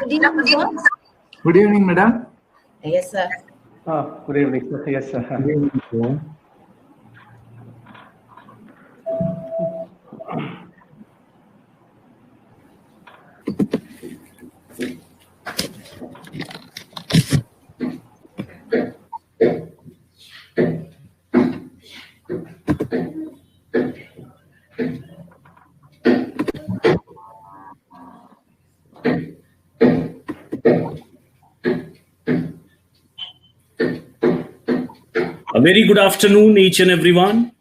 Good evening, sir. Good evening, madam. Yes, sir. Good evening, sir. Yes, sir. Good evening, sir. A very good afternoon, each and everyone.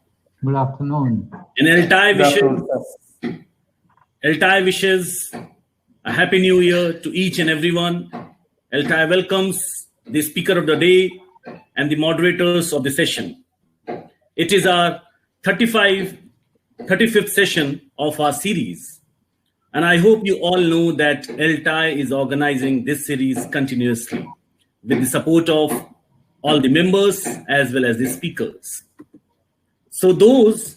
Good afternoon. And ELTAI Good afternoon, sir. ELTAI wishes a happy new year to each and everyone. ELTAI welcomes the speaker of the day and the moderators of the session. It is our 35th session of our series. And I hope you all know that ELTAI is organizing this series continuously with the support of all the members as well as the speakers. So those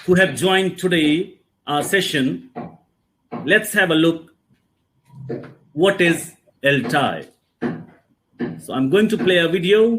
who have joined today our session, let's have a look what is ELTAI. So I'm going to play a video.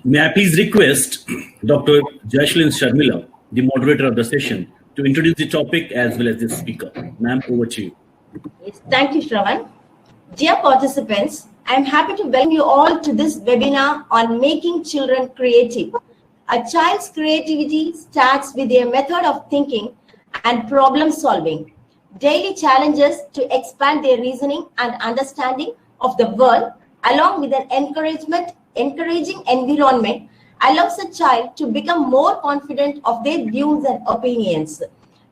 May I please request Dr. Jaishlin Sharmila, the moderator of the session, to introduce the topic as well as the speaker. Ma'am, over to you. Yes, thank you, Shravan. Dear participants, I am happy to welcome you all to this webinar on making children creative. A child's creativity starts with a method of thinking and problem solving. Daily challenges to expand their reasoning and understanding of the world, along with an encouraging environment, allows a child to become more confident of their views and opinions.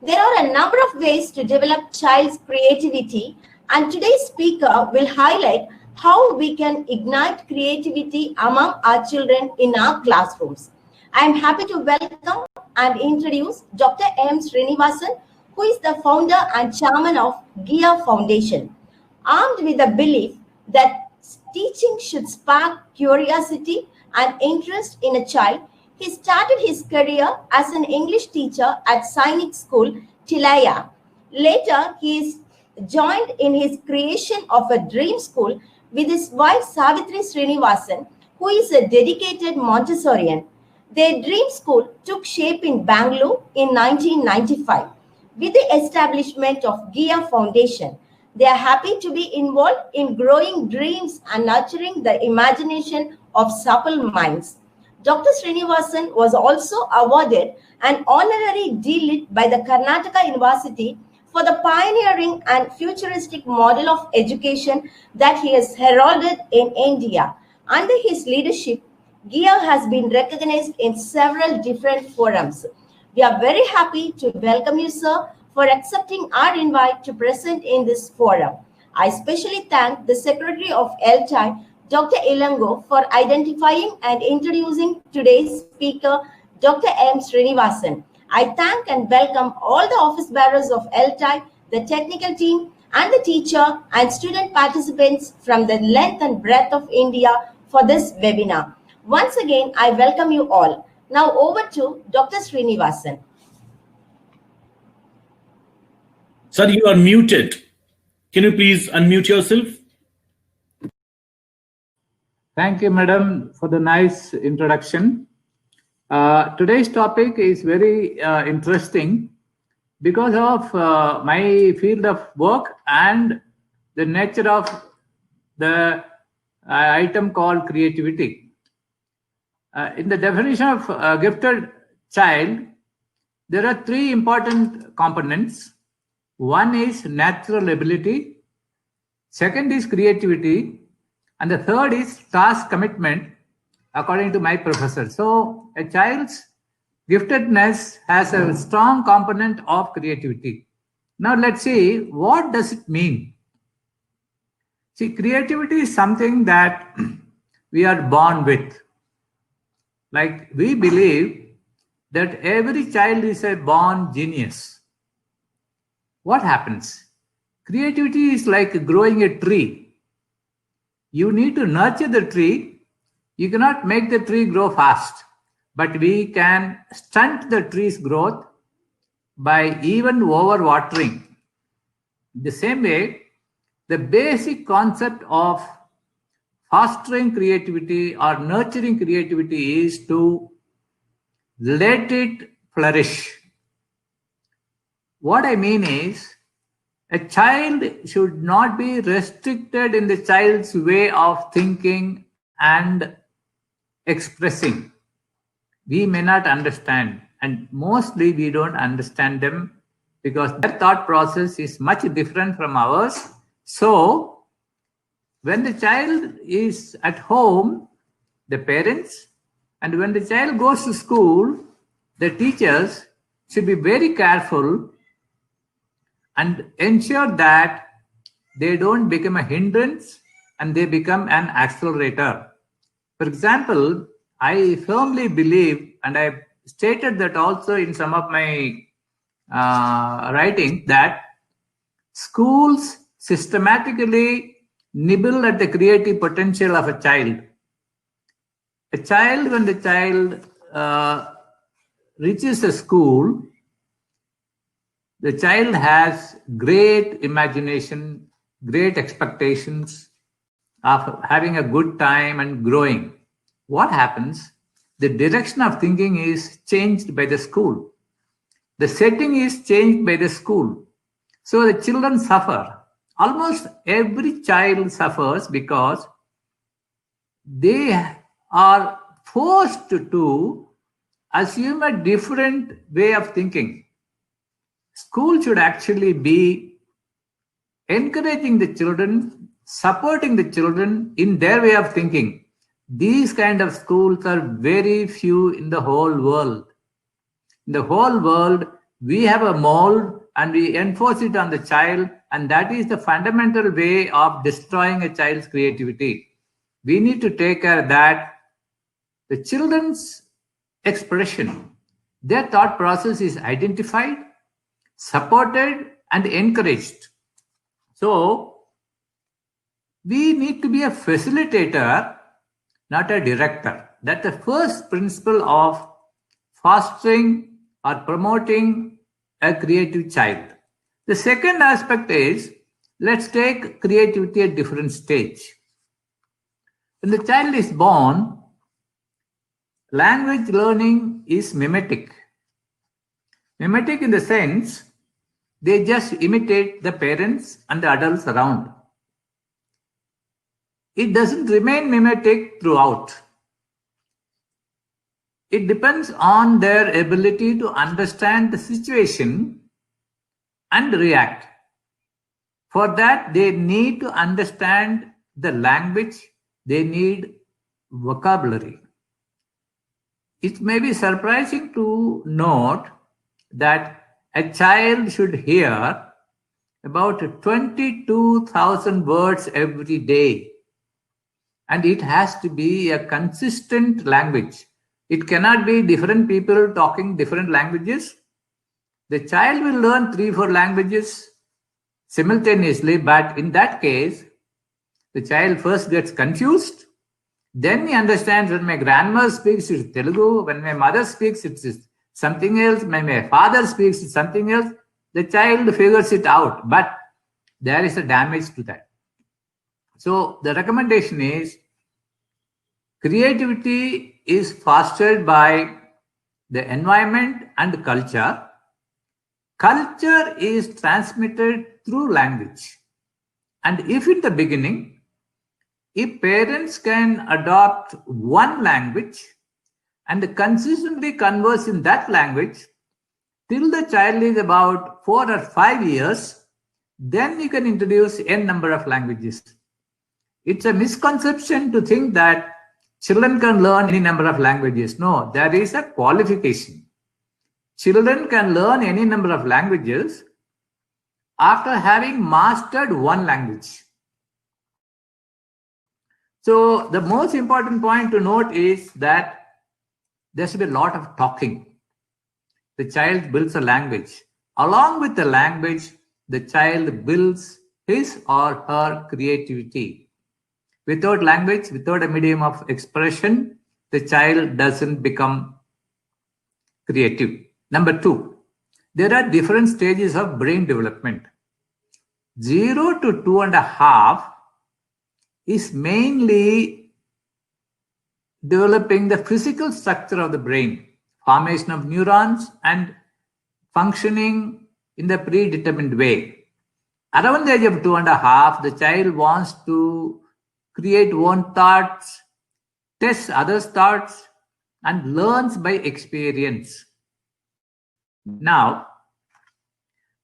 There are a number of ways to develop child's creativity, and today's speaker will highlight how we can ignite creativity among our children in our classrooms. I am happy to welcome and introduce Dr. M. Srinivasan, who is the founder and chairman of GIA Foundation. Armed with the belief that teaching should spark curiosity and interest in a child, he started his career as an English teacher at Sainik School, Tilaya. Later, he is joined in his creation of a dream school with his wife Savitri Srinivasan, who is a dedicated Montessorian. Their dream school took shape in Bangalore in 1995. With the establishment of GIA Foundation, they are happy to be involved in growing dreams and nurturing the imagination of supple minds. Dr. Srinivasan was also awarded an honorary D.Litt by the Karnataka University for the pioneering and futuristic model of education that he has heralded in India. Under his leadership, GIA has been recognized in several different forums. We are very happy to welcome you, sir, for accepting our invite to present in this forum. I especially thank the Secretary of ELTAI, Dr. Ilango, for identifying and introducing today's speaker, Dr. M. Srinivasan. I thank and welcome all the office bearers of ELTAI, the technical team, and the teacher and student participants from the length and breadth of India for this webinar. Once again, I welcome you all. Now over to Dr. Srinivasan. Sir, you are muted. Can you please unmute yourself? Thank you, madam, for the nice introduction. Today's topic is very interesting because of my field of work and the nature of the item called creativity. In the definition of a gifted child, there are three important components. One is natural ability, second is creativity, and the third is task commitment, according to my professor. So a child's giftedness has a strong component of creativity. Now let's see, what does it mean? See, creativity is something that we are born with. Like, we believe that every child is a born genius. What happens? Creativity is like growing a tree. You need to nurture the tree. You cannot make the tree grow fast, but we can stunt the tree's growth by even overwatering. The same way, the basic concept of fostering creativity or nurturing creativity is to let it flourish. What I mean is, a child should not be restricted in the child's way of thinking and expressing. We may not understand, and mostly we don't understand them because their thought process is much different from ours. So, when the child is at home, the parents, and when the child goes to school, the teachers should be very careful and ensure that they don't become a hindrance and they become an accelerator. For example, I firmly believe, and I stated that also in some of my writing, that schools systematically nibble at the creative potential of a child. A child, when the child reaches a school, the child has great imagination, great expectations of having a good time and growing. What happens? The direction of thinking is changed by the school. The setting is changed by the school. So the children suffer. Almost every child suffers because they are forced to assume a different way of thinking. School should actually be encouraging the children, supporting the children in their way of thinking. These kind of schools are very few in the whole world. In the whole world, we have a mold and we enforce it on the child, and that is the fundamental way of destroying a child's creativity. We need to take care of that. The children's expression, their thought process is identified, supported, and encouraged. So, we need to be a facilitator, not a director. That's the first principle of fostering or promoting a creative child. The second aspect is, let's take creativity at different stage. When the child is born, language learning is mimetic. Mimetic in the sense, they just imitate the parents and the adults around. It doesn't remain mimetic throughout. It depends on their ability to understand the situation and react. For that, they need to understand the language, they need vocabulary. It may be surprising to note that a child should hear about 22,000 words every day. And it has to be a consistent language. It cannot be different people talking different languages. The child will learn 3-4 languages simultaneously, but in that case, the child first gets confused. Then he understands when my grandmother speaks, it's Telugu. When my mother speaks, it's something else. When my father speaks, it's something else. The child figures it out, but there is a damage to that. So the recommendation is, creativity is fostered by the environment and culture. Culture is transmitted through language. And if in the beginning, if parents can adopt one language and consistently converse in that language till the child is about 4 or 5 years, then you can introduce n number of languages. It's a misconception to think that children can learn any number of languages. No, there is a qualification. Children can learn any number of languages after having mastered one language. So the most important point to note is that there should be a lot of talking. The child builds a language. Along with the language, the child builds his or her creativity. Without language, without a medium of expression, the child doesn't become creative. Number 2, there are different stages of brain development. 0 to 2.5 is mainly developing the physical structure of the brain, formation of neurons and functioning in the predetermined way. Around the age of 2.5, the child wants to create own thoughts, test others' thoughts, and learns by experience. Now,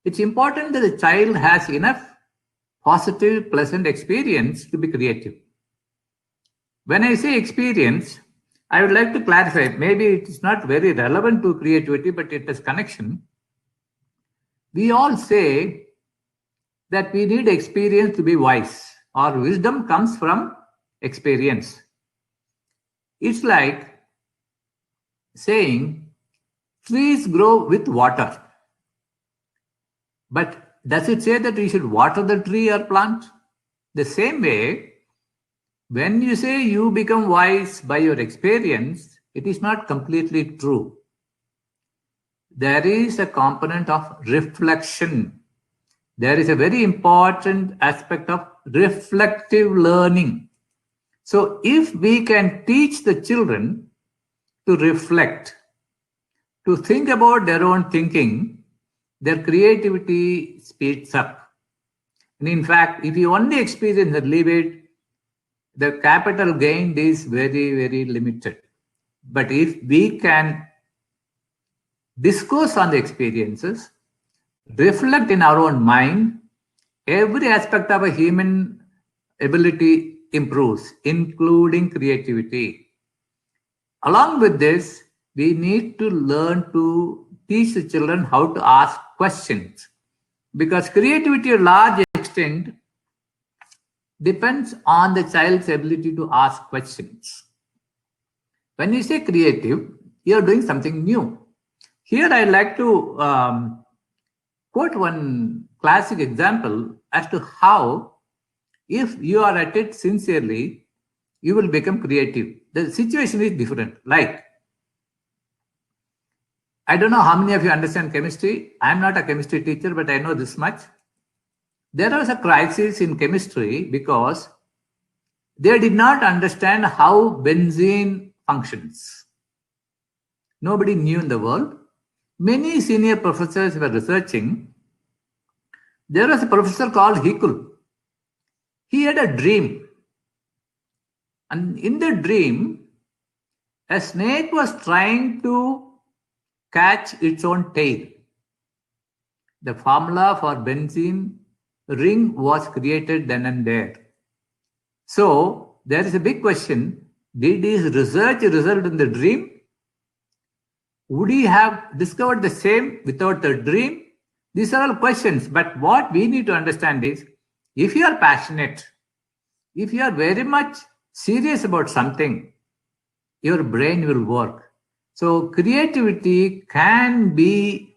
it's important that the child has enough positive, pleasant experience to be creative. When I say experience, I would like to clarify, maybe it is not very relevant to creativity, but it has connection. We all say that we need experience to be wise, or wisdom comes from experience. It's like saying trees grow with water. But does it say that we should water the tree or plant? The same way, when you say you become wise by your experience, it is not completely true. There is a component of reflection. There is a very important aspect of reflective learning. So if we can teach the children to reflect, to think about their own thinking, their creativity speeds up. And in fact, if you only experience and leave it, the capital gained is very, very limited. But if we can discourse on the experiences, reflect in our own mind, every aspect of a human ability improves, including creativity. Along with this, we need to learn to teach the children how to ask questions, because creativity to a large extent depends on the child's ability to ask questions. When you say creative, you're doing something new. Here I'd like to quote one classic example as to how, if you are at it sincerely, you will become creative. The situation is different. Like, I don't know how many of you understand chemistry. I'm not a chemistry teacher, but I know this much. There was a crisis in chemistry because they did not understand how benzene functions. Nobody knew in the world. Many senior professors were researching. There was a professor called Hikul. He had a dream. And in the dream, a snake was trying to catch its own tail. The formula for benzene ring was created then and there. So there is a big question. Did his research result in the dream? Would he have discovered the same without the dream? These are all questions. But what we need to understand is, if you are passionate, if you are very much serious about something, your brain will work. So creativity can be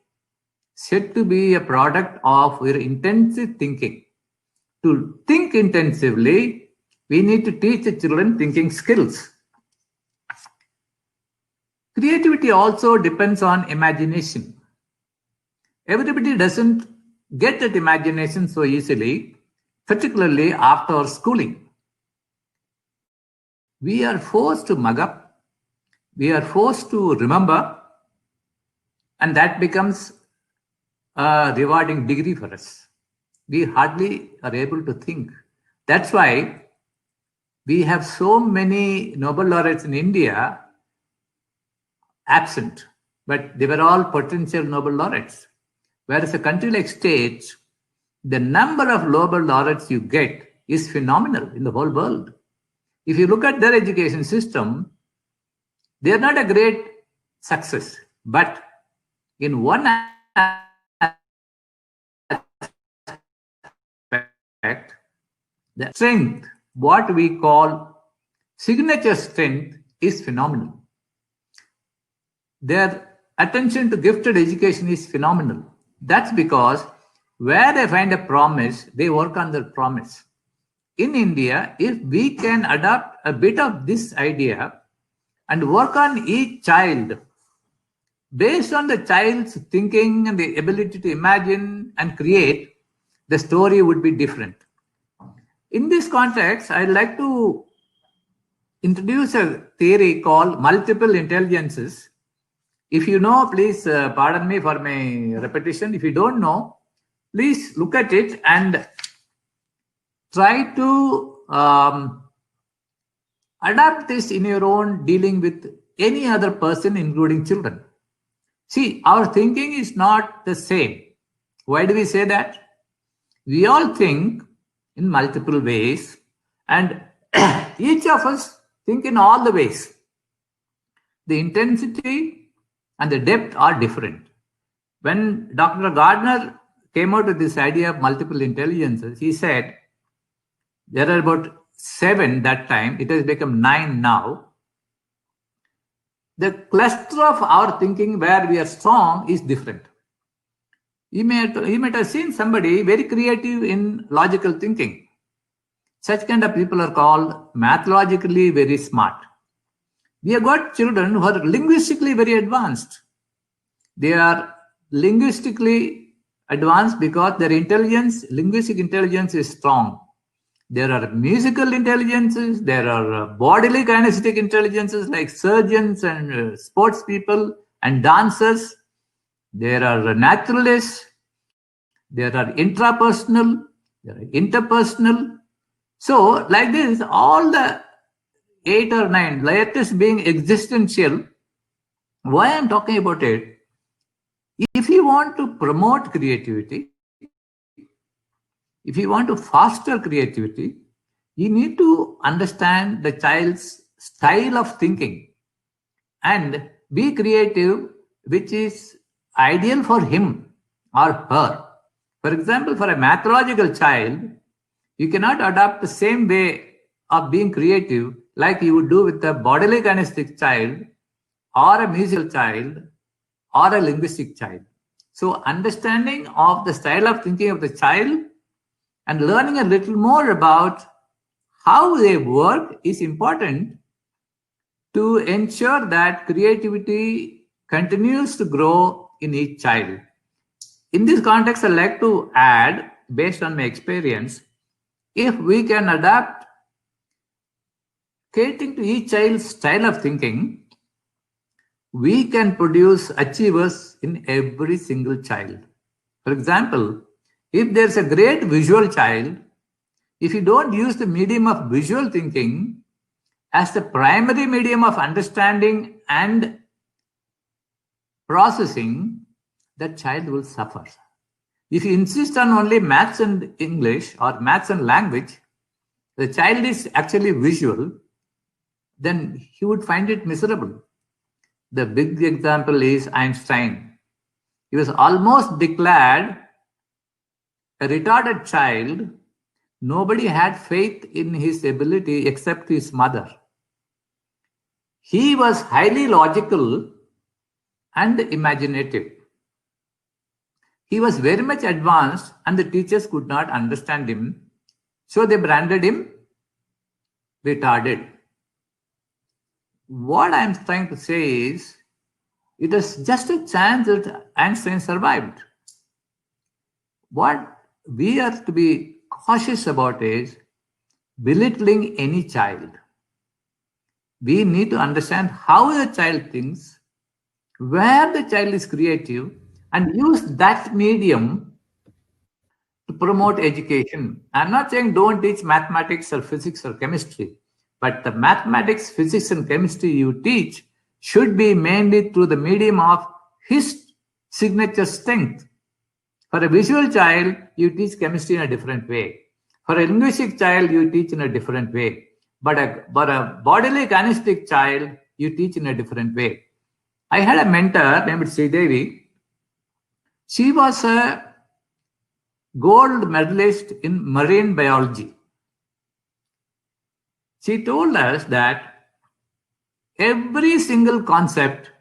said to be a product of your intensive thinking. To think intensively, we need to teach the children thinking skills. Creativity also depends on imagination. Everybody doesn't get that imagination so easily, particularly after schooling. We are forced to mug up, we are forced to remember, and that becomes a rewarding degree for us. We hardly are able to think. That's why we have so many Nobel laureates in India absent, but they were all potential Nobel laureates. Whereas a country like States, the number of Nobel laureates you get is phenomenal in the whole world. If you look at their education system, they are not a great success, but in one aspect, the strength, what we call signature strength, is phenomenal. Their attention to gifted education is phenomenal. That's because where they find a promise, they work on the promise. In India, if we can adopt a bit of this idea and work on each child based on the child's thinking and the ability to imagine and create, the story would be different. In this context, I'd like to introduce a theory called multiple intelligences. If you know, please pardon me for my repetition. If you don't know, please look at it and try to adapt this in your own dealing with any other person, including children. See, our thinking is not the same. Why do we say that? We all think in multiple ways, and each of us think in all the ways. The intensity and the depth are different. When Dr. Gardner came out with this idea of multiple intelligences, he said there are about 7 that time. It has become 9 now. The cluster of our thinking where we are strong is different. You might have seen somebody very creative in logical thinking. Such kind of people are called mathologically very smart. We have got children who are linguistically very advanced. They are linguistically advanced because their intelligence, linguistic intelligence, is strong. There are musical intelligences, there are bodily kinesthetic intelligences like surgeons and sports people and dancers. There are naturalists, there are intrapersonal, there are interpersonal. So like this, all the 8 or 9, latest being existential. Why I'm talking about it? If you want to promote creativity, if you want to foster creativity, you need to understand the child's style of thinking and be creative, which is ideal for him or her. For example, for a mathological child, you cannot adopt the same way of being creative like you would do with a bodily kinesthetic child or a musical child or a linguistic child. So understanding of the style of thinking of the child and learning a little more about how they work is important to ensure that creativity continues to grow in each child. In this context, I'd like to add, based on my experience, if we can adapt catering to each child's style of thinking, we can produce achievers in every single child. For example, if there's a great visual child, if you don't use the medium of visual thinking as the primary medium of understanding and processing, that child will suffer. If you insist on only maths and English or maths and language, the child is actually visual, then he would find it miserable. The big example is Einstein. He was almost declared a retarded child. Nobody had faith in his ability except his mother. He was highly logical and imaginative. He was very much advanced and the teachers could not understand him. So they branded him retarded. What I'm trying to say is, it is just a chance that Einstein survived. What we are to be cautious about is belittling any child. We need to understand how the child thinks, where the child is creative, and use that medium to promote education. I'm not saying don't teach mathematics or physics or chemistry, but the mathematics, physics, and chemistry you teach should be mainly through the medium of his signature strength. For a visual child, you teach chemistry in a different way. For a linguistic child, you teach in a different way. But a bodily kinesthetic child, you teach in a different way. I had a mentor named Sridevi. She was a gold medalist in marine biology. She told us that every single concept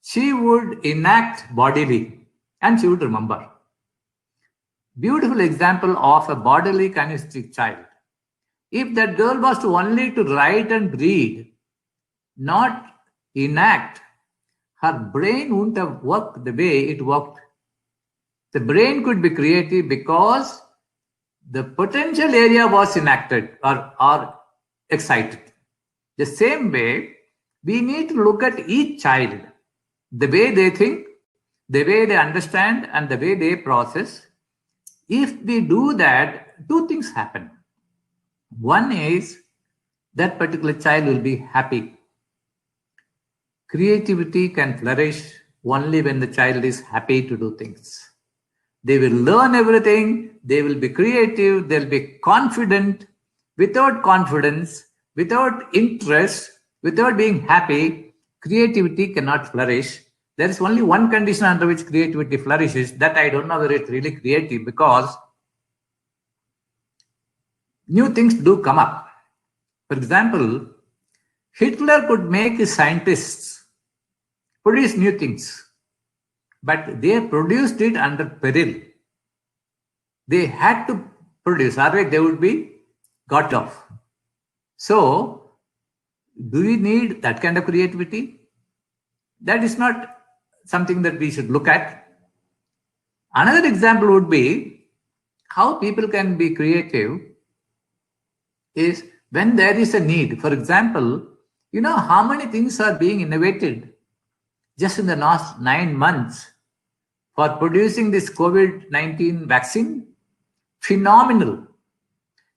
she would enact bodily and she would remember. Beautiful example of a bodily kinesthetic child. If that girl was to only to write and read, not enact, her brain wouldn't have worked the way it worked. The brain could be creative because the potential area was enacted or excited. The same way, we need to look at each child, the way they think, the way they understand, and the way they process. If we do that, two things happen. One is that particular child will be happy. Creativity can flourish only when the child is happy to do things. They will learn everything, they will be creative, they'll be confident. Without confidence, without interest, without being happy, creativity cannot flourish. There is only one condition under which creativity flourishes. That I don't know whether it's really creative, because new things do come up. For example, Hitler could make his scientists produce new things, but they produced it under peril. They had to produce, otherwise they would be got off. So, do we need that kind of creativity? That is not something that we should look at. Another example would be how people can be creative is when there is a need. For example, you know how many things are being innovated just in the last 9 months for producing this COVID-19 vaccine? Phenomenal.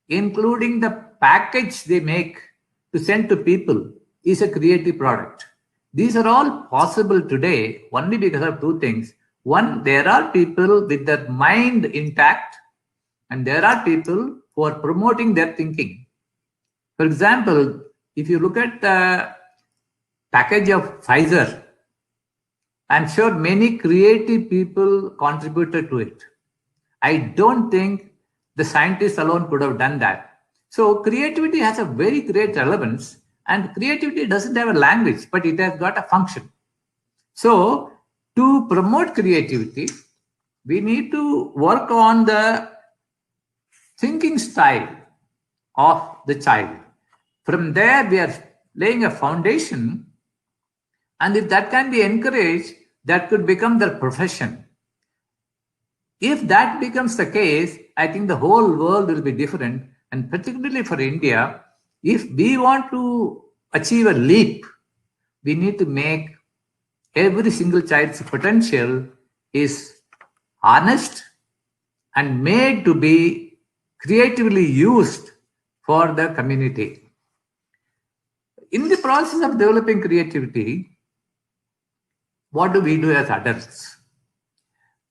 Including the package they make to send to people is a creative product. These are all possible today only because of two things. One, there are people with their mind intact, and there are people who are promoting their thinking. For example, if you look at the package of Pfizer, I'm sure many creative people contributed to it. I don't think the scientists alone could have done that. So creativity has a very great relevance, and creativity doesn't have a language, but it has got a function. So to promote creativity, we need to work on the thinking style of the child. From there, we are laying a foundation, and if that can be encouraged, that could become their profession. If that becomes the case, I think the whole world will be different. And particularly for India, if we want to achieve a leap, we need to make every single child's potential is harnessed and made to be creatively used for the community. In the process of developing creativity, what do we do as adults?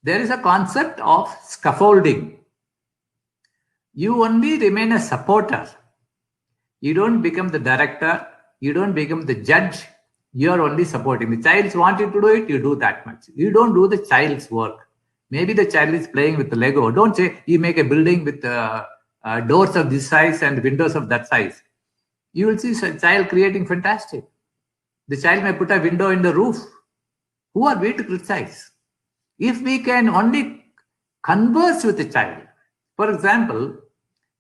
There is a concept of scaffolding. You only remain a supporter. You don't become the director. You don't become the judge. You are only supporting. The child wanted to do it, you do that much. You don't do the child's work. Maybe the child is playing with the Lego. Don't say you make a building with doors of this size and windows of that size. You will see a child creating fantastic. The child may put a window in the roof. Who are we to criticize? If we can only converse with the child, for example,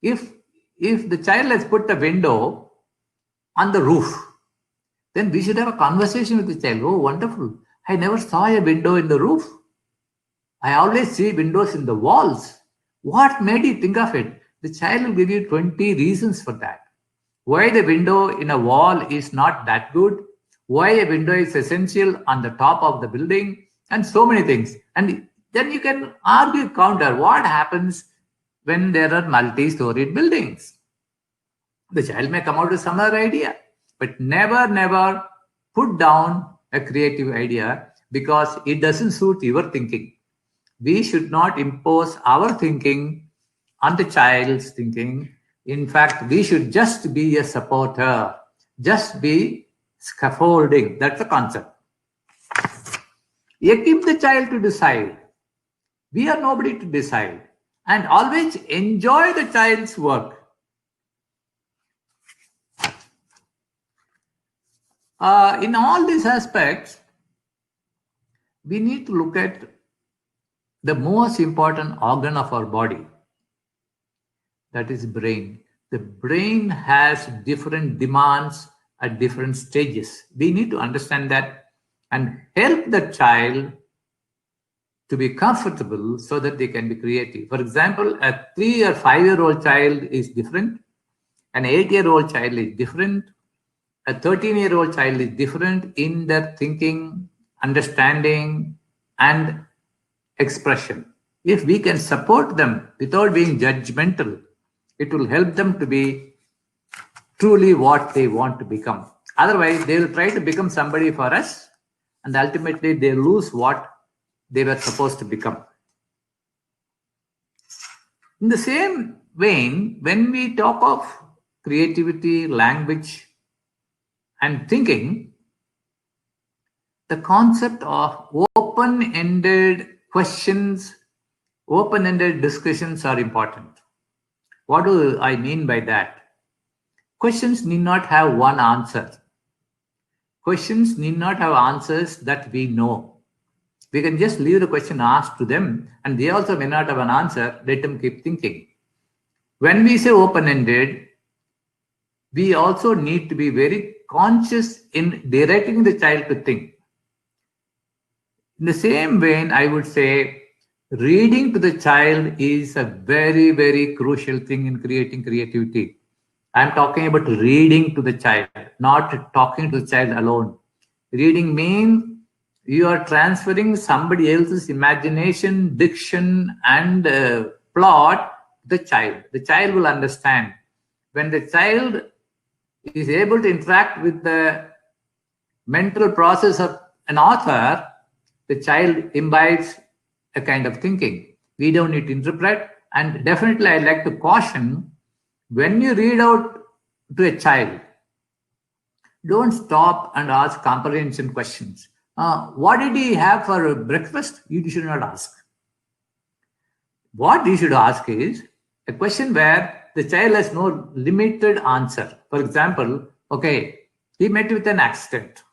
if the child has put a window on the roof, then we should have a conversation with the child. Oh, wonderful. I never saw a window in the roof. I always see windows in the walls. What made you think of it? The child will give you 20 reasons for that. Why the window in a wall is not that good, why a window is essential on the top of the building, and so many things. And then you can argue counter. What happens when there are multi-storied buildings? The child may come out with some other idea, but never put down a creative idea because it doesn't suit your thinking. We should not impose our thinking on the child's thinking. In fact, we should just be a supporter, just be scaffolding. That's the concept. Equip the child to decide. We are nobody to decide. And always enjoy the child's work. In all these aspects, we need to look at the most important organ of our body. That is brain. The brain has different demands at different stages. We need to understand that and help the child to be comfortable so that they can be creative. For example, a 3 or 5-year-old child is different. An 8-year-old child is different. A 13-year-old child is different in their thinking, understanding, and expression. If we can support them without being judgmental, it will help them to be truly what they want to become. Otherwise, they will try to become somebody for us, and ultimately they lose what they were supposed to become. In the same vein, when we talk of creativity, language, and thinking, the concept of open-ended questions, open-ended discussions are important. What do I mean by that? Questions need not have one answer. Questions need not have answers that we know. We can just leave the question asked to them, and they also may not have an answer. Let them keep thinking. When we say open-ended, we also need to be very conscious in directing the child to think. In the same vein, I would say reading to the child is a very, very crucial thing in creating creativity. I'm talking about reading to the child, not talking to the child alone. Reading means you are transferring somebody else's imagination, diction, and plot to the child. The child will understand. When the child is able to interact with the mental process of an author, the child imbibes a kind of thinking. We don't need to interpret. And definitely, I like to caution, when you read out to a child, don't stop and ask comprehension questions. What did he have for breakfast? You should not ask. What you should ask is a question where the child has no limited answer. For example, okay, he met with an accident.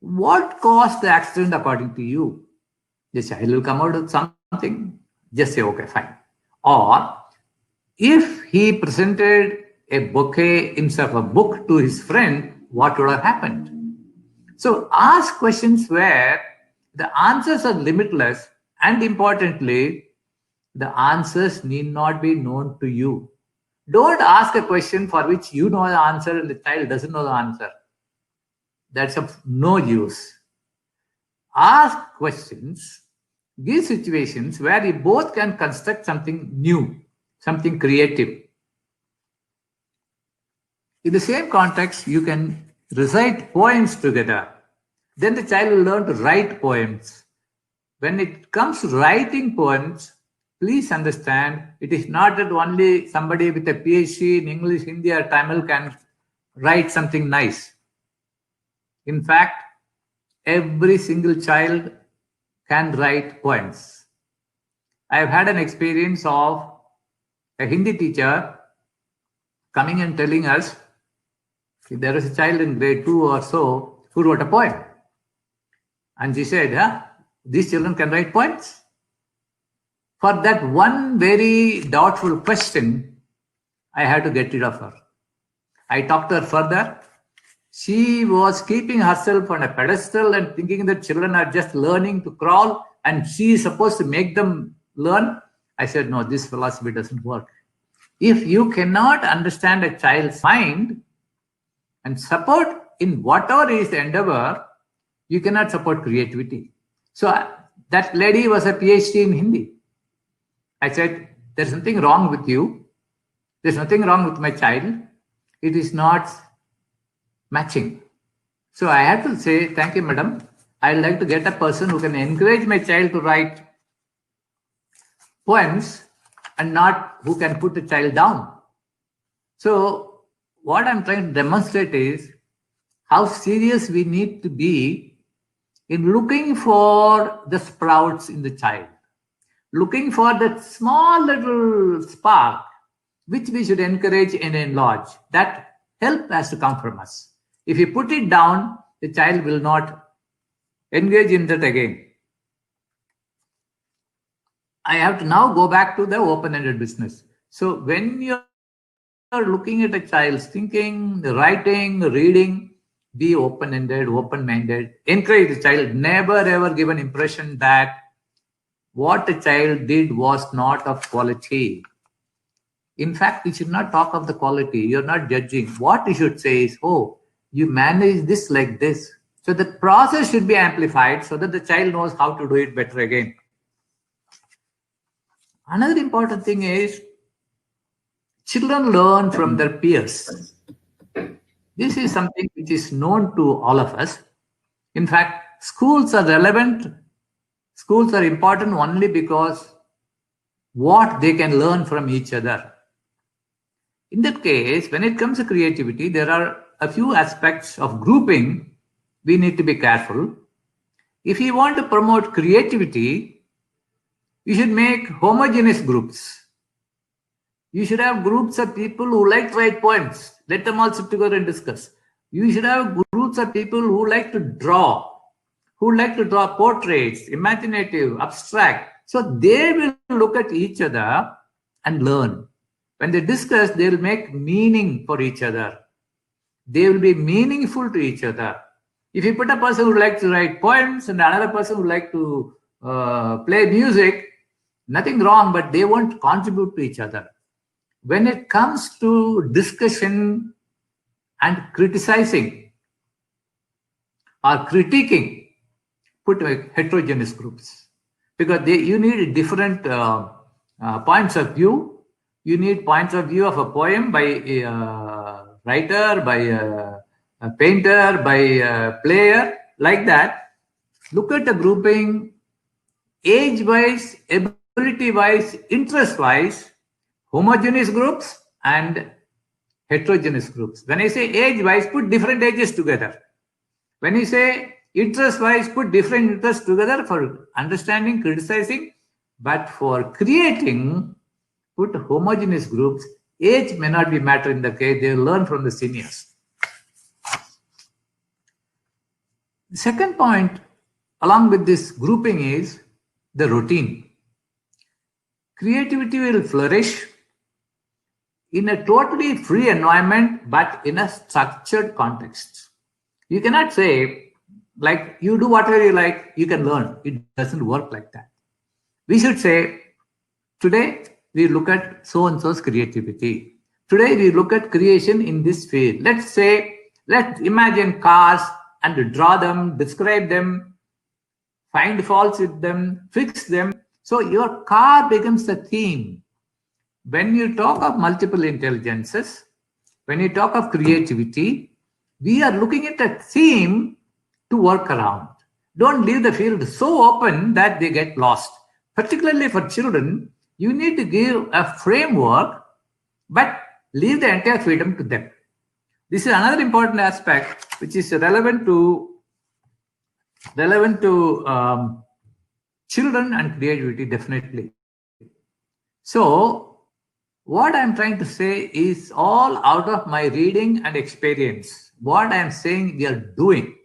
What caused the accident according to you? The child will come out with something. Just say, okay, fine. Or if he presented a bouquet instead of a book to his friend, what would have happened? So ask questions where the answers are limitless, and importantly, the answers need not be known to you. Don't ask a question for which you know the answer and the child doesn't know the answer. That's of no use. Ask questions, give situations where you both can construct something new, something creative. In the same context, you can recite poems together. Then the child will learn to write poems. When it comes to writing poems, please understand, it is not that only somebody with a PhD in English, Hindi, or Tamil can write something nice. In fact, every single child can write poems. I have had an experience of a Hindi teacher coming and telling us, there was a child in grade 2 or so who wrote a poem. And she said, these children can write poems? For that one very doubtful question, I had to get rid of her. I talked to her further. She was keeping herself on a pedestal and thinking that children are just learning to crawl and she is supposed to make them learn. I said, no, this philosophy doesn't work. If you cannot understand a child's mind and support in whatever is the endeavor, you cannot support creativity. So that lady was a PhD in Hindi. I said, there's nothing wrong with you. There's nothing wrong with my child. It is not matching. So I had to say, thank you, madam. I'd like to get a person who can encourage my child to write poems and not who can put the child down. So what I'm trying to demonstrate is how serious we need to be in looking for the sprouts in the child, looking for that small little spark which we should encourage and enlarge. That help has to come from us. If you put it down, the child will not engage in that again. I have to now go back to the open-ended business. So when you're looking at a child's thinking, writing, reading, be open-ended, open-minded, encourage the child. Never ever give an impression that what the child did was not of quality. In fact, you should not talk of the quality. You're not judging. What you should say is, oh, you manage this like this. So the process should be amplified so that the child knows how to do it better again. Another important thing is children learn from their peers. This is something which is known to all of us. In fact, schools are relevant. Schools are important only because what they can learn from each other. In that case, when it comes to creativity, there are a few aspects of grouping we need to be careful. If you want to promote creativity, you should make homogeneous groups. You should have groups of people who like to write poems. Let them all sit together and discuss. You should have groups of people who like to draw portraits, imaginative, abstract. So they will look at each other and learn. When they discuss, they will make meaning for each other. They will be meaningful to each other. If you put a person who likes to write poems and another person who likes to play music, nothing wrong, but they won't contribute to each other. When it comes to discussion and criticizing or critiquing, put heterogeneous groups, because you need different points of view. You need points of view of a poem by a writer, by a painter, by a player, like that. look at the grouping age-wise, ability-wise, interest-wise, homogeneous groups and heterogeneous groups. When I say age-wise, put different ages together. When you say interest-wise, put different interests together for understanding, criticizing, but for creating, put homogeneous groups. Age may not be matter in the case, they will learn from the seniors. The second point, along with this grouping, is the routine. Creativity will flourish in a totally free environment, but in a structured context. You cannot say, like, you do whatever you like, you can learn. It doesn't work like that. We should say, today we look at so-and-so's creativity. Today we look at creation in this field. Let's imagine cars and draw them, describe them, find faults with them, fix them. So your car becomes the theme. When you talk of multiple intelligences, when you talk of creativity, we are looking at a theme to work around. Don't leave the field so open that they get lost. Particularly for children, you need to give a framework, but leave the entire freedom to them. This is another important aspect which is relevant to children and creativity, definitely. So what I'm trying to say is all out of my reading and experience. What I'm saying we are doing.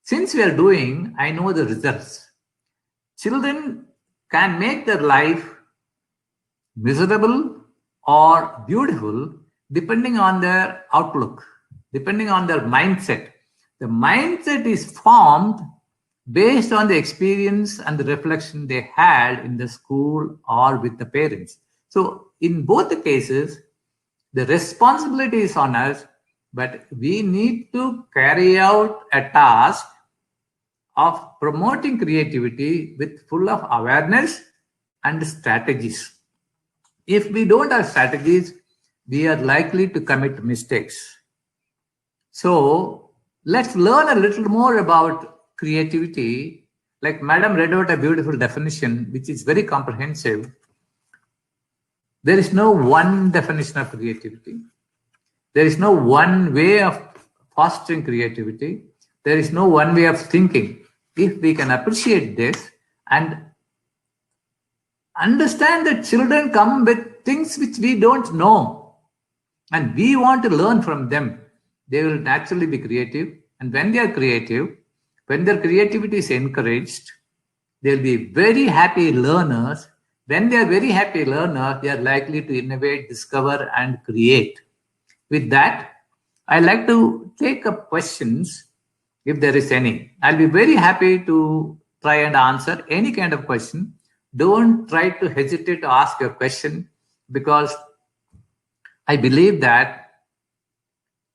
Since we are doing, I know the results. Children can make their life miserable or beautiful depending on their outlook, depending on their mindset. The mindset is formed based on the experience and the reflection they had in the school or with the parents. So in both the cases, the responsibility is on us, but we need to carry out a task of promoting creativity with full of awareness and strategies. If we don't have strategies, we are likely to commit mistakes. So let's learn a little more about creativity. Like Madam read out a beautiful definition, which is very comprehensive. There is no one definition of creativity. There is no one way of fostering creativity. There is no one way of thinking. If we can appreciate this and understand that children come with things which we don't know and we want to learn from them, they will naturally be creative. And when they are creative, when their creativity is encouraged, they'll be very happy learners. When they are very happy learners, they are likely to innovate, discover, and create. With that, I like to take up questions if there is any. I'll be very happy to try and answer any kind of question. Don't try to hesitate to ask your question, because I believe that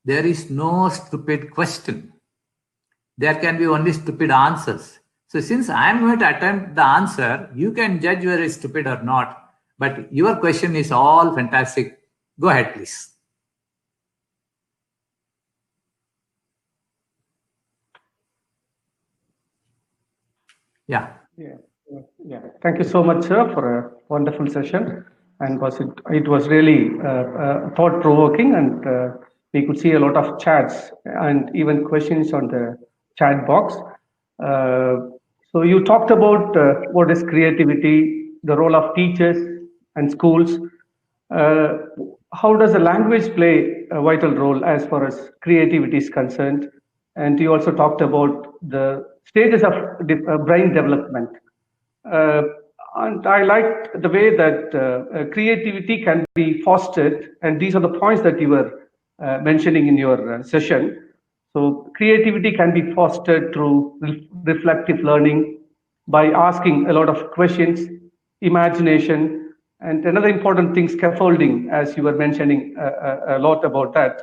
there is no stupid question. There can be only stupid answers. So since I am going to attempt the answer, you can judge whether it's stupid or not. But your question is all fantastic. Go ahead, please. Yeah. Yeah. Thank you so much, sir, for a wonderful session. And it was really thought-provoking, and we could see a lot of chats and even questions on the chat box. So you talked about what is creativity, the role of teachers and schools. How does the language play a vital role as far as creativity is concerned? And you also talked about the stages of brain development. And I liked the way that creativity can be fostered, and these are the points that you were mentioning in your session. So creativity can be fostered through reflective learning by asking a lot of questions, imagination, and another important thing, scaffolding, as you were mentioning a lot about that.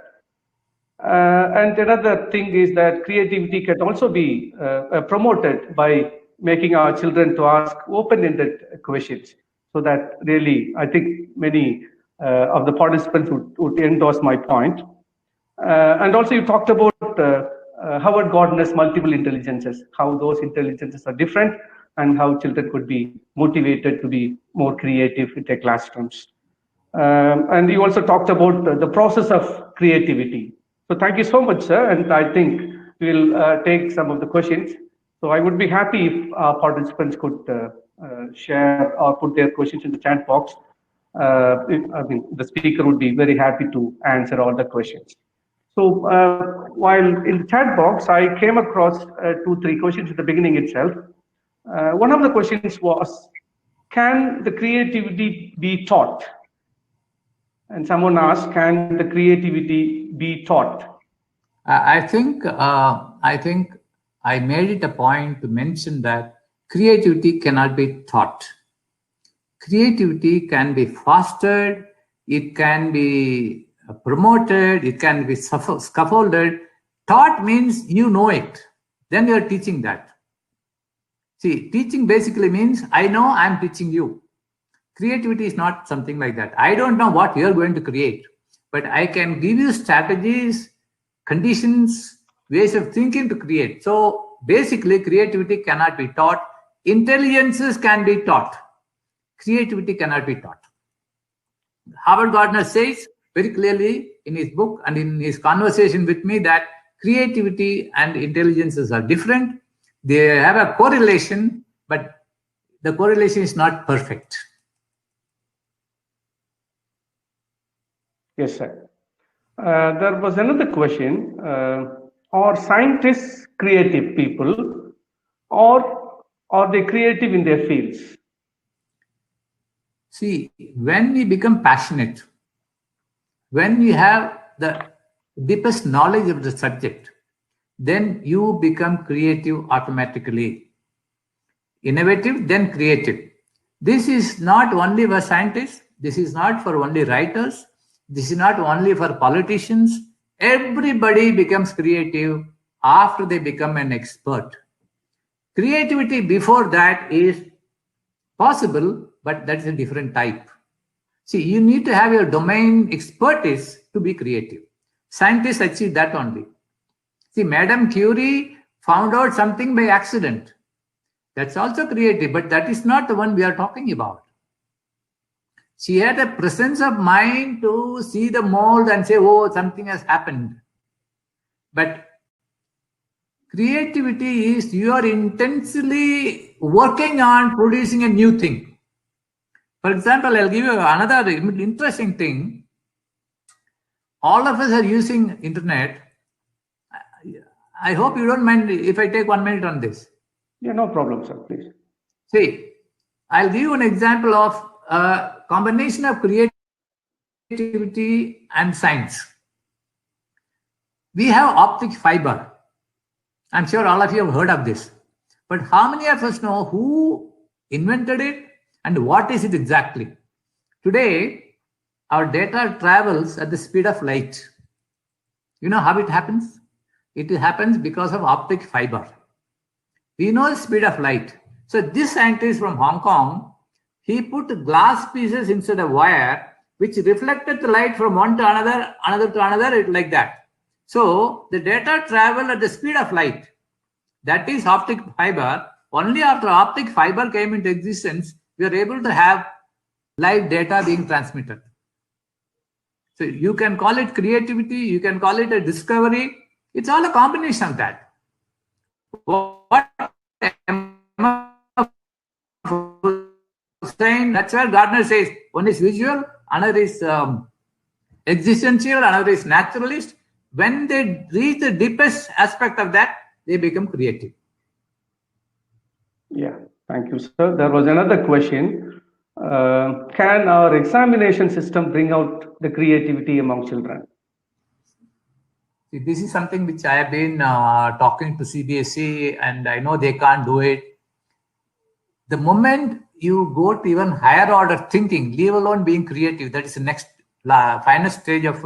And another thing is that creativity can also be promoted by making our children to ask open-ended questions. So that really, I think many of the participants would endorse my point. And also you talked about Howard Gardner's multiple intelligences, how those intelligences are different, and how children could be motivated to be more creative in their classrooms. And you also talked about the process of creativity. So thank you so much, sir. And I think we'll take some of the questions. So I would be happy if our participants could share or put their questions in the chat box. I mean, the speaker would be very happy to answer all the questions. So while in the chat box, I came across 2-3 questions at the beginning itself. One of the questions was, can the creativity be taught? And someone asked, can the creativity be taught? I think I made it a point to mention that creativity cannot be taught. Creativity can be fostered, it can be promoted, it can be scaffolded. Taught means you know it, then you are teaching that. See, teaching basically means I know I'm teaching you. Creativity is not something like that. I don't know what you're going to create, but I can give you strategies, conditions, ways of thinking to create. So basically, creativity cannot be taught. Intelligences can be taught. Creativity cannot be taught. Howard Gardner says very clearly in his book and in his conversation with me that creativity and intelligences are different. They have a correlation, but the correlation is not perfect. Yes, sir. There was another question. Are scientists creative people, or are they creative in their fields? See, when we become passionate, when we have the deepest knowledge of the subject, then you become creative automatically. Innovative, then creative. This is not only for scientists, this is not for only writers, this is not only for politicians. Everybody becomes creative after they become an expert. Creativity before that is possible, but that is a different type. See, you need to have your domain expertise to be creative. Scientists achieve that only. See, Madame Curie found out something by accident. That's also creative, but that is not the one we are talking about. She had a presence of mind to see the mold and say, oh, something has happened. But creativity is you are intensely working on producing a new thing. For example, I'll give you another interesting thing. All of us are using internet. I hope you don't mind if I take 1 minute on this. Yeah, no problem, sir, please. See, I'll give you an example of a combination of creativity and science. We have optic fiber. I'm sure all of you have heard of this. But how many of us know who invented it and what is it exactly? Today, our data travels at the speed of light. You know how it happens? It happens because of optic fiber. We know the speed of light. So this scientist from Hong Kong, he put glass pieces instead of wire, which reflected the light from one to another, another to another, like that. So the data travel at the speed of light. That is optic fiber. Only after optic fiber came into existence, we are able to have live data being transmitted. So you can call it creativity, you can call it a discovery. It's all a combination of that. What that's where Gardner says one is visual, another is existential, another is naturalist. When they reach the deepest aspect of that, they become creative. Yeah, thank you, sir. There was another question. Can our examination system bring out the creativity among children? See, this is something which I have been talking to CBSE, and I know they can't do it. The moment you go to even higher order thinking, leave alone being creative, that is the next finest stage of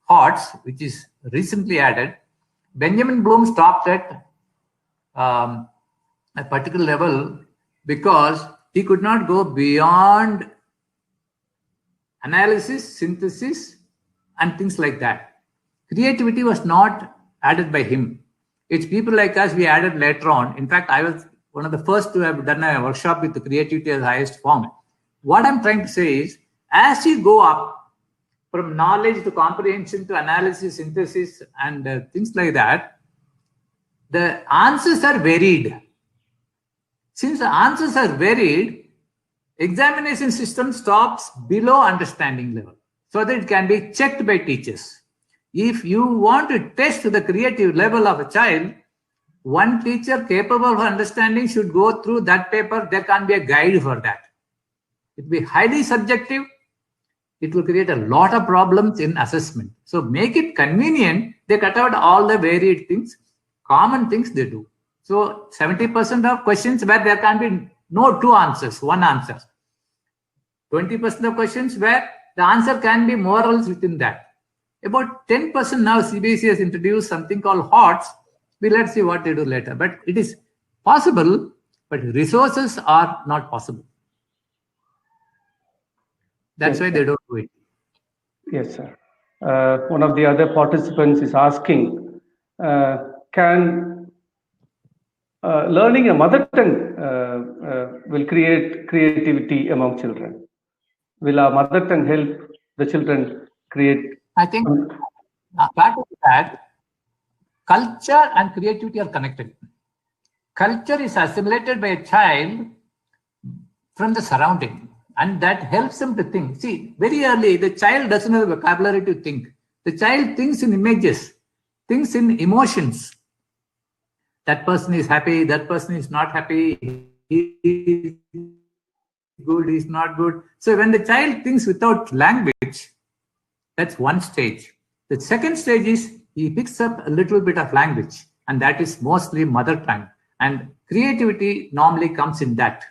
thoughts, which is recently added. Benjamin Bloom stopped at a particular level because he could not go beyond analysis, synthesis, and things like that. Creativity was not added by him. It's people like us we added later on. In fact, I was one of the first to have done a workshop with the creativity as highest form. What I'm trying to say is, as you go up from knowledge to comprehension to analysis, synthesis, and things like that, the answers are varied. Since the answers are varied, examination system stops below understanding level so that it can be checked by teachers. If you want to test the creative level of a child, one teacher capable of understanding should go through that paper. There can't be a guide for that. It will be highly subjective. It will create a lot of problems in assessment. So make it convenient. They cut out all the varied things, common things they do. So 70% of questions where there can be no two answers, one answer. 20% of questions where the answer can be more or less within that. About 10% now CBSE has introduced something called HOTS. Let's see what they do later. But it is possible, but resources are not possible. That's why they don't do it. Yes, sir. One of the other participants is asking, can learning a mother tongue will create creativity among children? Will our mother tongue help the children create? I think part of that, culture and creativity are connected. Culture is assimilated by a child from the surrounding, and that helps them to think. See, very early, the child doesn't have the vocabulary to think. The child thinks in images, thinks in emotions. That person is happy, that person is not happy, he is good, he is not good. So when the child thinks without language, that's one stage. The second stage is he picks up a little bit of language, and that is mostly mother tongue. And creativity normally comes in that.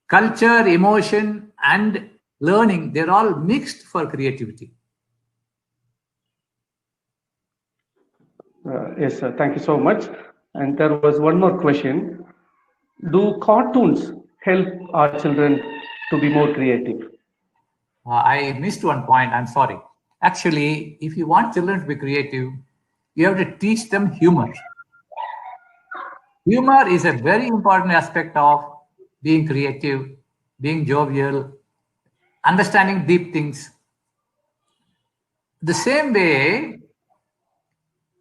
Culture, emotion, and learning, they're all mixed for creativity. Yes, sir. Thank you so much. And there was one more question. Do cartoons help our children to be more creative? I missed one point. I'm sorry. Actually, if you want children to be creative, you have to teach them humor. Humor is a very important aspect of being creative, being jovial, understanding deep things. The same way,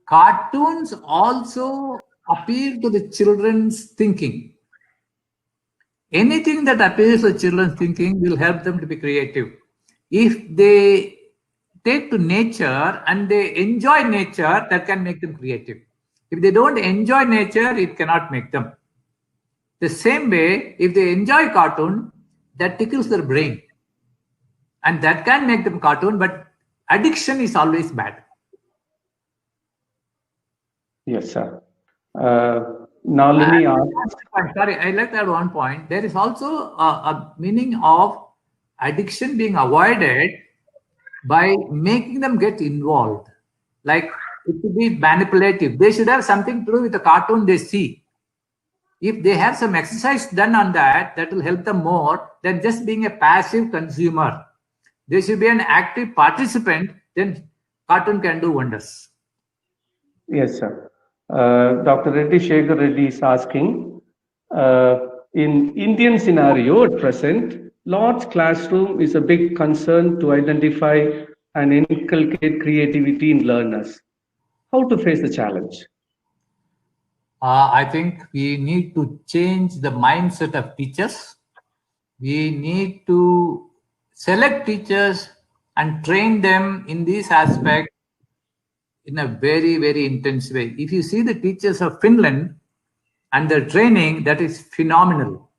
cartoons also appeal to the children's thinking. Anything that appeals to children's thinking will help them to be creative. If they take to nature and they enjoy nature, that can make them creative. If they don't enjoy nature, it cannot make them. The same way, if they enjoy cartoon, that tickles their brain. And that can make them cartoon, but addiction is always bad. Yes, sir. Nalini asked. Sorry, I'd like to add one point. There is also a meaning of addiction being avoided by making them get involved. Like it could be manipulative. They should have something to do with the cartoon they see. If they have some exercise done on that, that will help them more than just being a passive consumer. They should be an active participant, then cartoon can do wonders. Yes, sir. Dr. Reddy Shekhar Reddy is asking, in Indian scenario at present, large classroom is a big concern to identify and inculcate creativity in learners. How to face the challenge? I think we need to change the mindset of teachers. We need to select teachers and train them in this aspect in a very, very intense way. If you see the teachers of Finland and their training, that is phenomenal.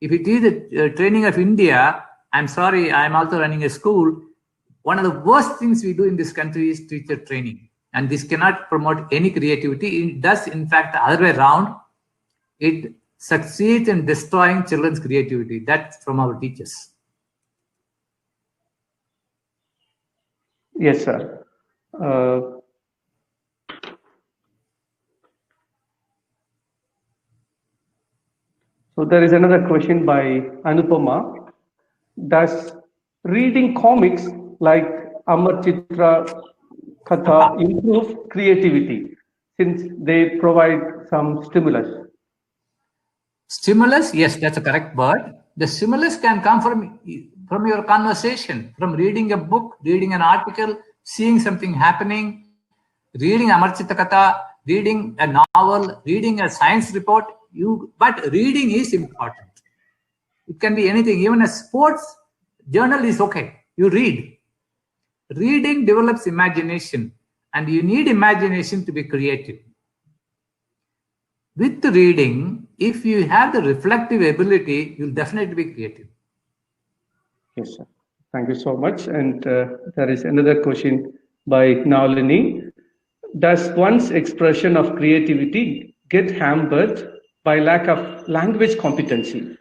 If you see the training of India, I'm sorry, I'm also running a school. One of the worst things we do in this country is teacher training. And this cannot promote any creativity. It does, in fact, the other way around. It succeeds in destroying children's creativity. That's from our teachers. Yes, sir. So there is another question by Anupama. Does reading comics like Amar Chitra Katha improve creativity? since they provide some stimulus? Stimulus, yes, that's a correct word. The stimulus can come from your conversation, from reading a book, reading an article, seeing something happening, reading Amarchita Katha, reading a novel, reading a science report. But reading is important. It can be anything. Even a sports journal is okay. You read. Reading develops imagination, and you need imagination to be creative. With reading, if you have the reflective ability, you'll definitely be creative. Yes, sir. Thank you so much. And there is another question by Nalini. Does one's expression of creativity get hampered by lack of language competency?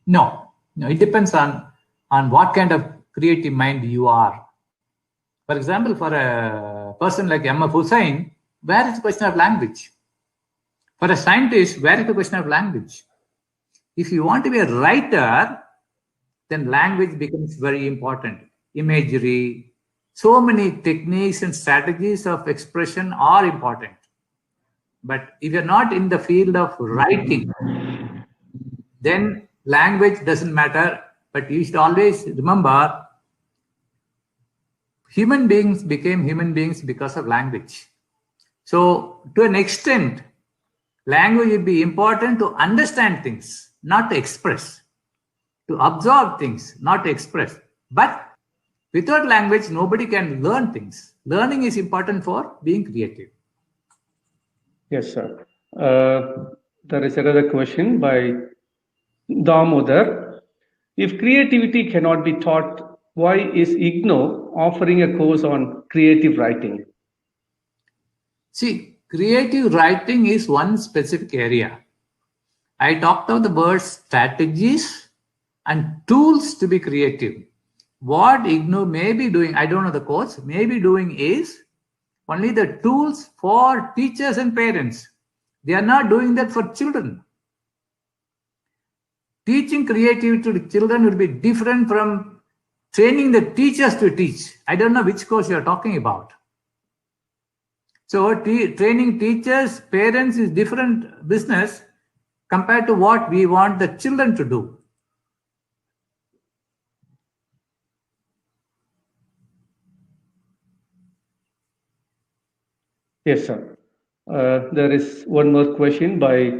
No, it depends on what kind of creative mind you are. For example, for a person like M.F. Hussain, where is the question of language? For a scientist, where is the question of language? If you want to be a writer, then language becomes very important. Imagery, so many techniques and strategies of expression are important. But if you're not in the field of writing, then language doesn't matter. But you should always remember, human beings became human beings because of language. So to an extent, language will be important to understand things, not to express, to absorb things, not to express. But without language, nobody can learn things. Learning is important for being creative. Yes, sir. There is another question by Damodar. If creativity cannot be taught, why is IGNO offering a course on creative writing? See, creative writing is one specific area. I talked about the words strategies and tools to be creative. What IGNO may be doing, I don't know the course, may be doing is only the tools for teachers and parents. They are not doing that for children. Teaching creativity to the children will be different from training the teachers to teach. I don't know which course you are talking about. So training teachers, parents is different business compared to what we want the children to do. Yes, sir. There is one more question by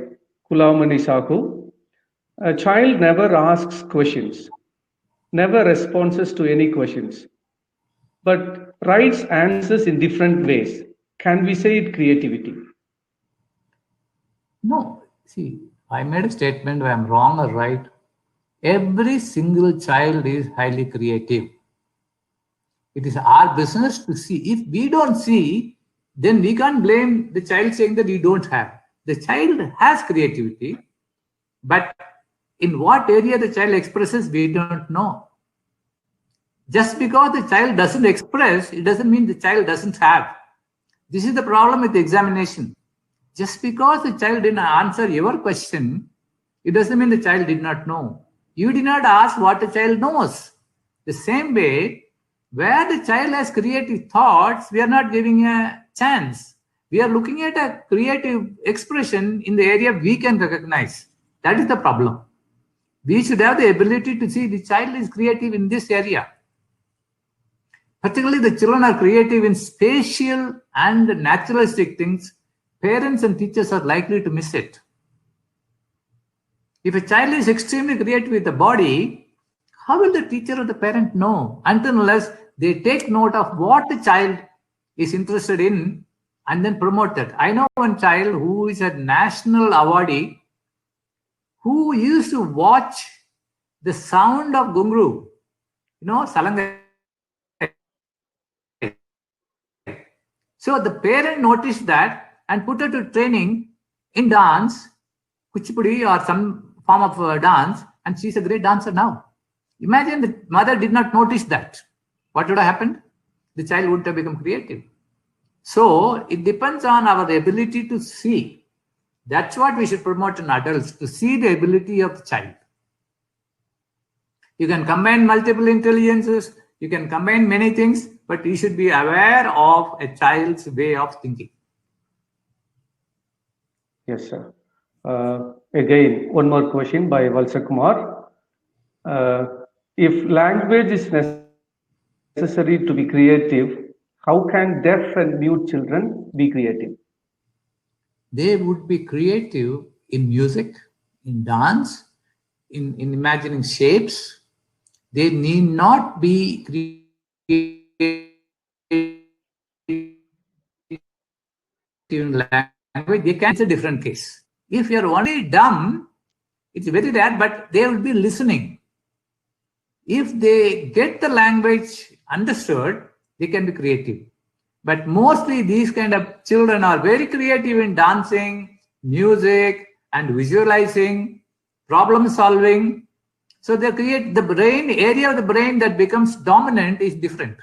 Kulamani Saku. A child never asks questions, never responds to any questions, but writes answers in different ways. Can we say it creativity? No, see, I made a statement where I'm wrong or right. Every single child is highly creative. It is our business to see. If we don't see, then we can't blame the child saying that we don't have. The child has creativity, but in what area the child expresses, we don't know. Just because the child doesn't express, it doesn't mean the child doesn't have. This is the problem with the examination. Just because the child didn't answer your question, it doesn't mean the child did not know. You did not ask what the child knows. The same way, where the child has creative thoughts, we are not giving a chance. We are looking at a creative expression in the area we can recognize. That is the problem. We should have the ability to see the child is creative in this area. Particularly the children are creative in spatial and naturalistic things. Parents and teachers are likely to miss it. If a child is extremely creative with the body, how will the teacher or the parent know unless they take note of what the child is interested in and then promote that? I know one child who is a national awardee who used to watch the sound of gungru, salangai. So the parent noticed that and put her to training in dance, kuchipudi or some form of dance, and she's a great dancer now. Imagine the mother did not notice that. What would have happened? The child wouldn't have become creative. So it depends on our ability to see. That's what we should promote in adults, to see the ability of the child. You can combine multiple intelligences, you can combine many things, but you should be aware of a child's way of thinking. Yes, sir. Again, one more question by Valsa Kumar. If language is necessary to be creative, how can deaf and mute children be creative? They would be creative in music, in dance, in imagining shapes. They need not be in language. They can. It's a different case. If you're only dumb, it's very rare, but they will be listening. If they get the language understood, they can be creative. But mostly these kind of children are very creative in dancing, music, and visualizing, problem solving. So they create the brain, area of the brain that becomes dominant is different.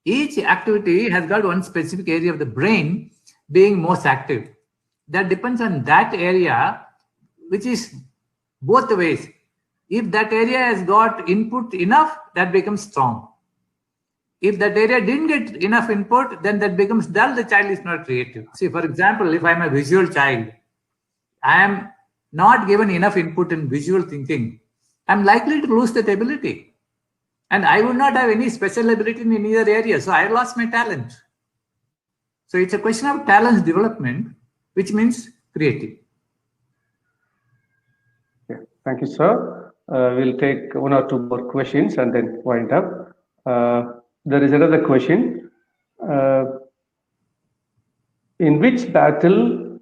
Each activity has got one specific area of the brain being most active. That depends on that area, which is both the ways. If that area has got input enough, that becomes strong. If that area didn't get enough input, then that becomes dull. The child is not creative. See, for example, if I'm a visual child, I am not given enough input in visual thinking, I'm likely to lose that ability. And I would not have any special ability in any other area. So I lost my talent. So it's a question of talent development, which means creative. Yeah. Thank you, sir. We'll take one or two more questions and then wind up. There is another question. In which battle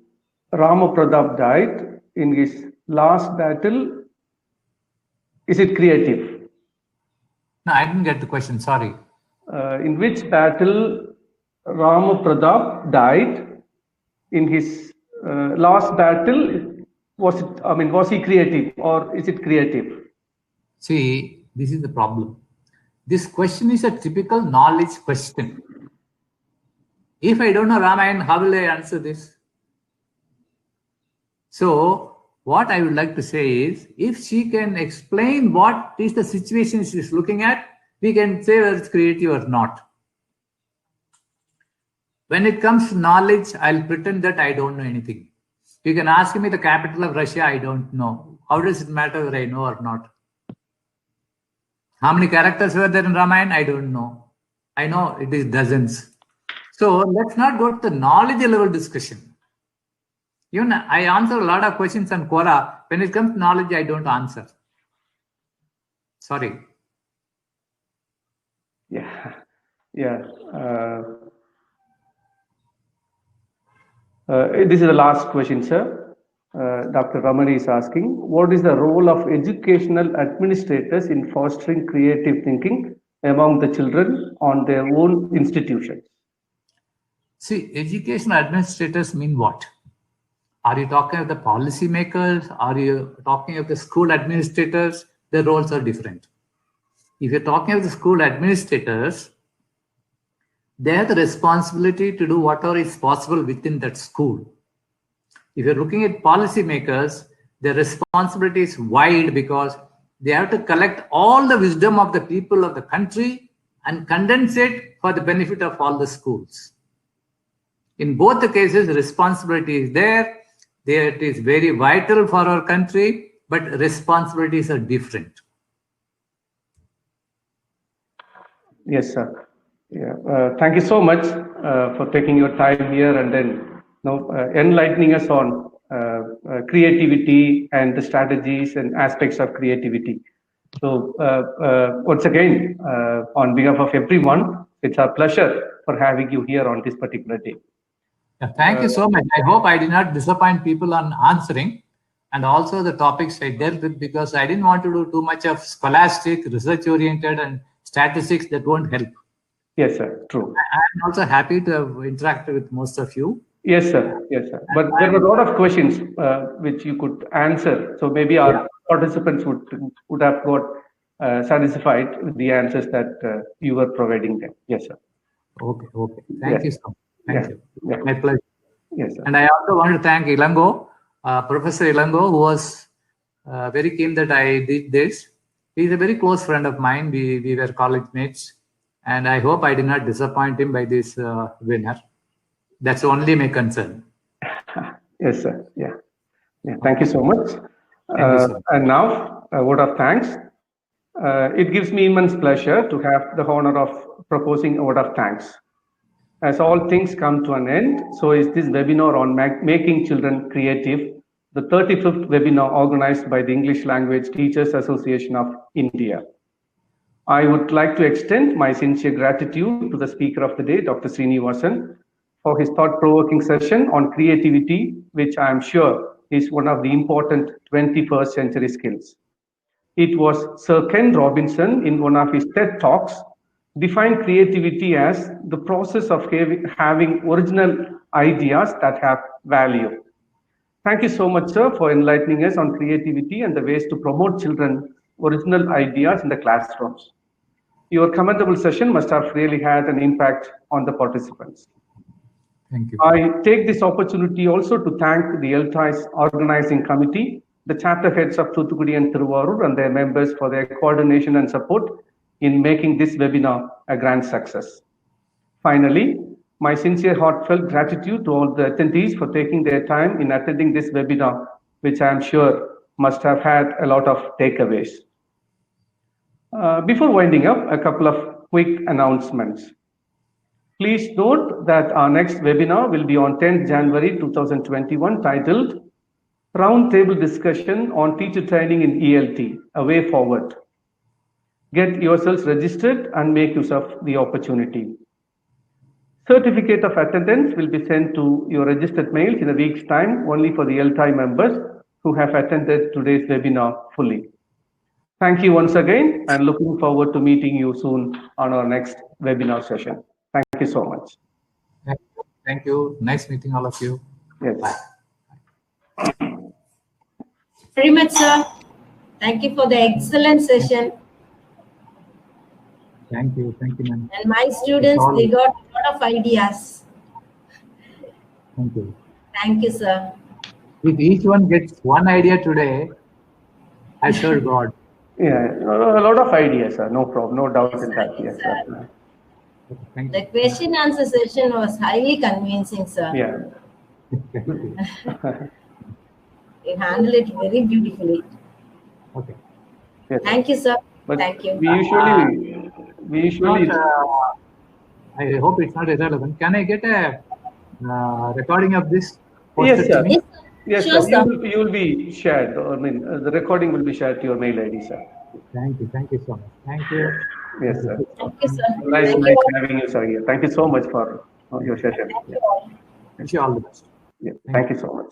Rama Pratap died? In his last battle, is it creative? No, I didn't get the question. Sorry. In which battle Rama Pratap died? In his last battle, was he creative or is it creative? See, this is the problem. This question is a typical knowledge question. If I don't know Ramayana, how will I answer this? So, what I would like to say is, if she can explain what is the situation she's looking at, we can say whether it's creative or not. When it comes to knowledge, I'll pretend that I don't know anything. You can ask me the capital of Russia, I don't know. How does it matter whether I know or not? How many characters were there in Ramayana? I don't know. I know it is dozens. So let's not go to the knowledge level discussion. Even I answer a lot of questions on Quora. When it comes to knowledge, I don't answer. Sorry. Yeah. Yeah. This is the last question, sir. Dr. Ramani is asking, what is the role of educational administrators in fostering creative thinking among the children on their own institutions? See, educational administrators mean what? Are you talking of the policy makers? Are you talking of the school administrators? The roles are different. If you're talking of the school administrators, they have the responsibility to do whatever is possible within that school. If you're looking at policy makers, their responsibility is wide because they have to collect all the wisdom of the people of the country and condense it for the benefit of all the schools. In both the cases, responsibility is there. It is very vital for our country, but responsibilities are different. Yes, sir. Yeah. Thank you so much for taking your time here and then enlightening us on creativity and the strategies and aspects of creativity. So once again, on behalf of everyone, it's our pleasure for having you here on this particular day. Yeah, thank you so much. I hope I did not disappoint people on answering, and also the topics I dealt with, because I didn't want to do too much of scholastic, research-oriented and statistics that won't help. Yes, sir. True. I'm also happy to have interacted with most of you. Yes, sir. Yes, sir. But there were a lot of questions which you could answer. So maybe our participants would have got satisfied with the answers that you were providing them. Yes, sir. Okay. Thank you so much. Thank you. Yeah. My pleasure. Yes, sir. And I also want to thank Ilango, Professor Ilango, who was very keen that I did this. He's a very close friend of mine. We were college mates. And I hope I did not disappoint him by this winner. That's only my concern. Yes, sir. Yeah. Thank you so much. Thank you, sir. And now, a word of thanks. It gives me immense pleasure to have the honor of proposing a word of thanks. As all things come to an end, so is this webinar on making children creative, the 35th webinar organized by the English Language Teachers Association of India. I would like to extend my sincere gratitude to the speaker of the day, Dr. Srinivasan, for his thought-provoking session on creativity, which I am sure is one of the important 21st century skills. It was Sir Ken Robinson in one of his TED Talks defined creativity as the process of having original ideas that have value. Thank you so much, sir, for enlightening us on creativity and the ways to promote children's original ideas in the classrooms. Your commendable session must have really had an impact on the participants. Thank you. I take this opportunity also to thank the ELTAI's organizing committee, the chapter heads of Thuthukudi and Thiruvarur and their members for their coordination and support in making this webinar a grand success. Finally, my sincere heartfelt gratitude to all the attendees for taking their time in attending this webinar, which I am sure must have had a lot of takeaways. Before winding up, a couple of quick announcements. Please note that our next webinar will be on 10th January 2021 titled Roundtable Discussion on Teacher Training in ELT, A Way Forward. Get yourselves registered and make use of the opportunity. Certificate of attendance will be sent to your registered mails in a week's time only for the ELTAI members who have attended today's webinar fully. Thank you once again and looking forward to meeting you soon on our next webinar session. Thank you so much. Thank you. Nice meeting all of you. Yes. Bye. Very much, sir. Thank you for the excellent session. Thank you, ma'am. And my students, they got a lot of ideas. Thank you. Thank you, sir. If each one gets one idea today, I serve God. Yeah, a lot of ideas, sir. No problem, no doubt in that. Yes, sir. Thank The question answer session was highly convincing, sir. Yeah. You handled it very beautifully. Okay. Yes, Thank you, sir. but Thank you. we usually. I hope it's not irrelevant. Can I get a recording of this? Yes, sir. Yes, sir. Yes, Sure, sir. You will be shared. I mean, the recording will be shared to your mail ID, sir. Thank you so much. Thank you. Yes, sir. Thank you, sir. Nice Thank you all. having you, sir. Here. Thank you so much for your session. Thank you all. Wish you all the best. Yeah. Thank you so much.